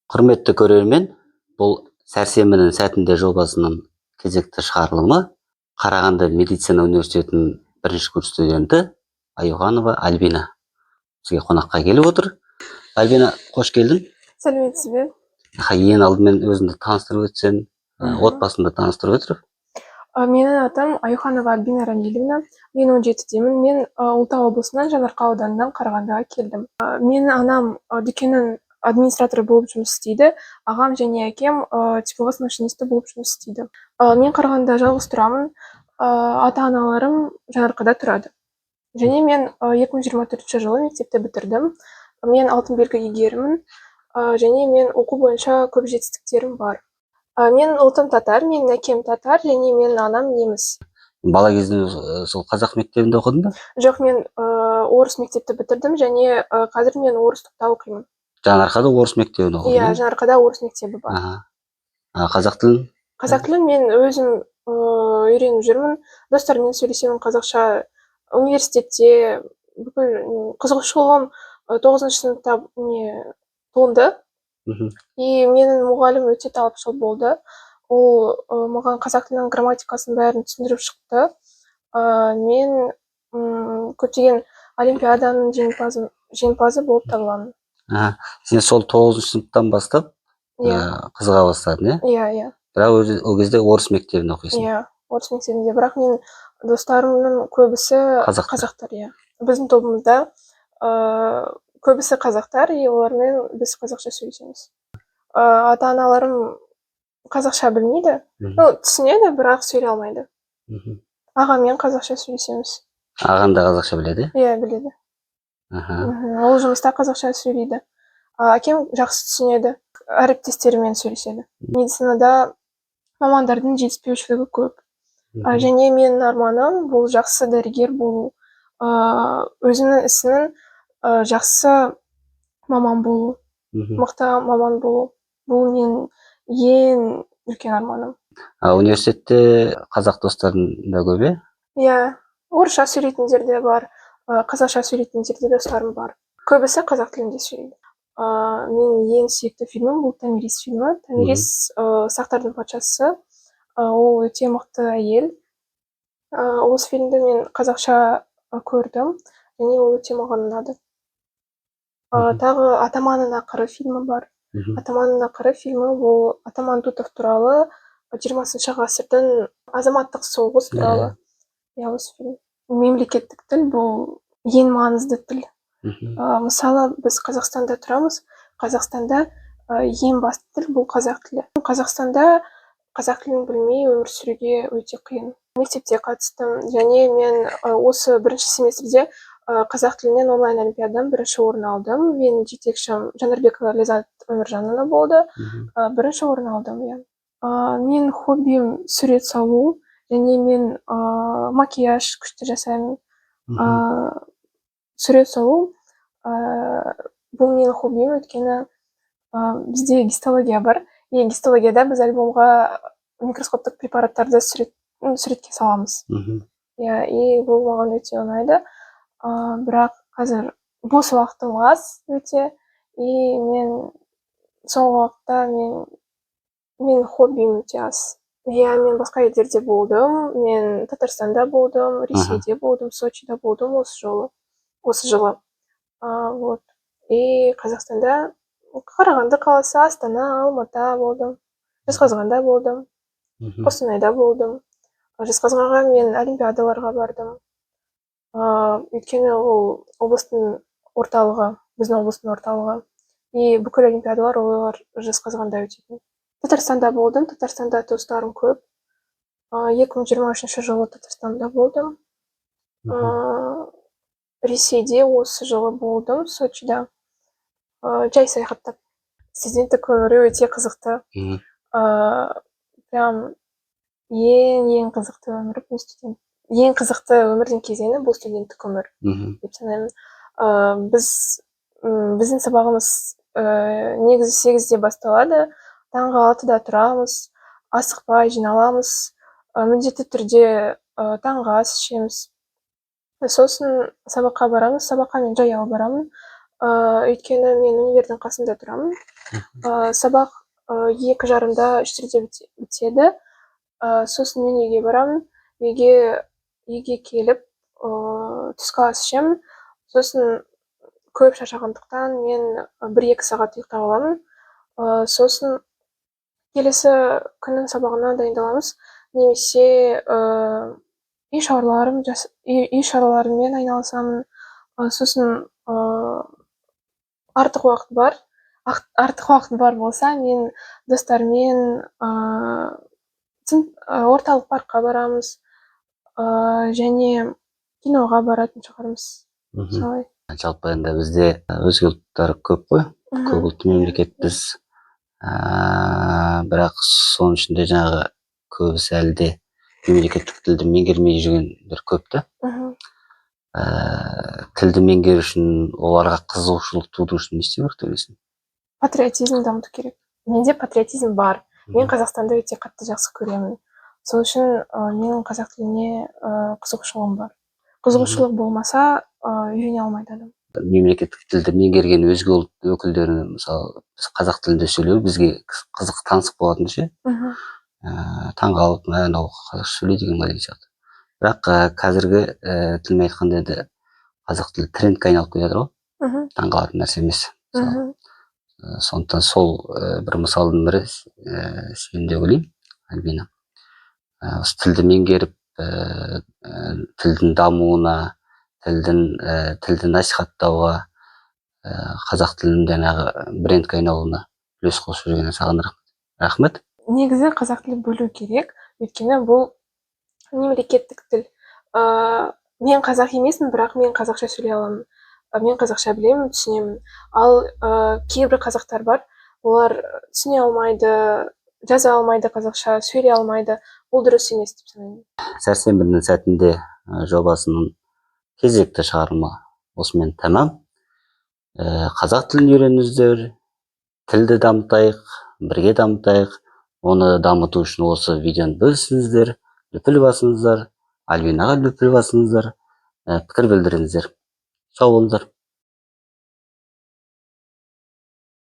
Құрметті көрермен, бұл сәрсенбінің сәтінде жобасының кезекті шығарылымы Қарағанды медицина университетінің бірінші курс студенті Аюханова Альбина бізге қонаққа келіп отыр. Альбина, қош келдің. Сәлеметсіз бе? Ең алдымен өзіңді таныстырып өтсең, отбасыңды таныстырып өтіп. Менің атым Аюханова Альбина Рамилевна. Мен 17-демін. Мен Ұлытау облысынан Жаңаарқа ауданынан Қарағандыға келдім. Менің анам дүкеннің администраторы болып жұмыс істейді. Ағам және әкем тепловоз машинисті болып жұмыс істейді. Мен Қарағандыда жалғыз тұрамын. Ата-аналарым Жаңаарқада тұрады. Және мен 2024 жылы мектепті бітірдім. Мен алтын белгі иегерімін. Және мен оқу бойынша көп жетістіктерім бар. Мен ұлтым татар, менің әкем татар, және менің анам неміс. Бала кезінде сол қазақ мектебінде оқыдың ба? Жоқ, мен орыс мектепті бітірдім, және қазір мен орыстықта оқимын. Жаңаарқада орыс мектебінде оқыдың? Иә, Жаңаарқада орыс мектебі бар. Қазақ тілін? Қазақ тілін мен өзім үйреніп жүрмін. Достарыммен сөйлесемін қазақша. Университетте бүкіл қызығушылығым 9-шы сыныпта туынды. И менің мұғалім өте талапшыл болды. Ол маған қазақ тілінің грамматикасын бәрін түсіндіріп шықты. Мен көптеген олимпиаданың жеңімпазы болып табыламын. Сен сол 9-шы сыныптан бастап қызыға бастадың, иә? Иә. Бірақ ол кезде орыс мектебінде оқисың. Иә, орыс мектебінде. Бірақ мен достарымның көбісі қазақтар, иә. Біздің тобымызда көбісі қазақтар, и олармен біз қазақша сөйлесеміз. Ата-аналарым қазақша білмейді. Түсінеді, бірақ сөйлей алмайды. Ағамен қазақша сөйлесеміз. Ағаң да қазақша біледі? Иә, біледі. Ол жұмыста қазақша сөйлейді. Әкем жақсы түсінеді. Әріптестерімен сөйлеседі. Медицинада мамандардың жетіспеушілігі көп. Және менің арманым бұл жақсы дәрігер болу. Өзімнің ісінің жақсы маман болу. Мықты маман болу. Бұл менің ең үлкен арманым. Университетте қазақ достарың да көп, иә? Иә, орысша сөйлейтіндер де бар, қазақша сөйлейтіндер де достарым бар. Көбісі қазақ тілінде сөйлейді. Менің ең сүйікті фильмім бұл Томирис фильмі. Томирис сақтардың патшасы. Ол өте мықты әйел. Осы фильмді мен қазақша көрдім, және ол өте маған ұнады. Тағы Атаманның ақыры фильмі бар. Атаманның ақыры фильмі ол Атаман Дутов туралы 20-шы ғасырдың азаматтық соғыс туралы. Осы фильм. Мемлекеттік тіл бұл ең маңызды тіл. Мысалы, біз Қазақстанда тұрамыз. Қазақстанда ең басты тіл бұл қазақ тілі. Қазақстанда қазақ тілін білмей өмір сүруге өте қиын. Мектепте қатыстым, және мен осы бірінші семестрде қазақ тілінен онлайн олимпиададан бірінші орын алдым. Менің жетекшім Жанарбекова Лизат Өміржанова болды. Бірінші орын алдым, иә. Мен хоббим сурет салу, және мен макияж күшті жасаймын. Сурет салу бұл менің хоббим, өйткені бізде гистология бар. Гистологияда біз альбомға микроскоптық препараттарды суретке саламыз. И бұл маған өте ұнайды. Бірақ қазір бос уақытым аз өте. И мен соңғы уақытта мен хоббим өте аз. Мен басқа елдерде болдым. Мен Татарстанда болдым, Ресейде болдым, Сочида болдым осы жылы. И Қазақстанда Қарағанды қаласы, Астана, Алматы болдым. Жезқазғанда болдым. Қостанайда болдым. Жезқазғанға мен олимпиадаларға бардым. Өйткені ол облыстың орталығы, біздің облыстың орталығы. И бүкіл олимпиадалар олар Жезқазғанда өтетін. Татарстанда болдым. Татарстанда достарым көп. 2023 жылы Татарстанда болдым. Ресейде осы жылы болдым, Сочида. Жай саяхаттап. Студенттік өмірі өте қызықты. Прям ең қызықты өмір бұл студент. Ең қызықты өмірдің кезеңі бұл студенттік өмір деп санаймын. Біздің сабағымыз негізі 8-де басталады. Таңғы 6-да тұрамыз, асықпай жиналамыз. Міндетті түрде таңғы ас ішеміз. Сосын сабаққа барамыз. Сабаққа мен жаяу барамын. Өйткені мен универдің қасында тұрамын. Сабақ 2:30-да 3:30-де бітеді. Сосын мен үйге барамын. Үйге келіп, түскі ас ішемін. Сосын көп шаршағандықтан мен 1-2 сағат ұйықтап аламын. Сосын келесі күннің сабағына дайындаламыз. Немесе үй шаруаларыммен айналысамын. Сосын артық уақыт бар болса, мен достармен орталық паркқа барамыз, және киноға баратын шығармыз. Солай. Жалпы енді бізде өзге ұлттар көп қой, көп ұлтты мемлекетпіз. Бірақ соның ішінде жаңағы көбісі әлі де мемлекеттік тілді меңгермей жүргендер көп та. Тілді меңгеру үшін, оларға қызығушылық тудыру үшін не істеу керек деп ойлайсың? Патриотизм дамыту керек. Менде патриотизм бар. Мен Қазақстанды өте қатты жақсы көремін. Сол үшін менің қазақ тіліне қызығушылығым бар. Қызығушылық болмаса, үйрене алмайды адам. Мемлекеттік тілді меңгерген өзге ұлт өкілдері, мысалы, қазақ тілінде сөйлеу бізге қызық, таңсық болатын ше. Таңғалып, мынау қазақша сөйлейді деген деген сияқты. Бірақ қазіргі тілмен айтқанда енді қазақ тілі трендке айналып келе жатыр ғой. Таңғалатын нәрсе емес. Сондықтан сол бір мысалдың бірі сен деп ойлаймын, Альбина. Осы тілді меңгеріп, тілдің дамуына, тілді насихаттауға, қазақ тілінің жаңағы брендке айналуына үлес қосып жүргеніне саған рахмет. Негізі қазақ тілін бөлу керек, өйткені бұл мемлекеттік тіл. Мен қазақ емеспін, бірақ мен қазақша сөйлей аламын. Мен қазақша білемін, түсінемін. Ал кейбір қазақтар бар, олар түсіне алмайды, жаза алмайды қазақша, сөйлей алмайды. Бұл дұрыс емес деп санаймын. Сәрсенбінің сәтінде жобасының кезекті шығарылымы осымен тәмам. Қазақ тілін үйреніңіздер, тілді дамытайық, бірге дамытайық. Оны дамыту үшін осы видеоны бөлісіңіздер, лүпіл басыңыздар, Альбинаға лүпіл басыңыздар, пікір білдіріңіздер. Сау болыңыздар.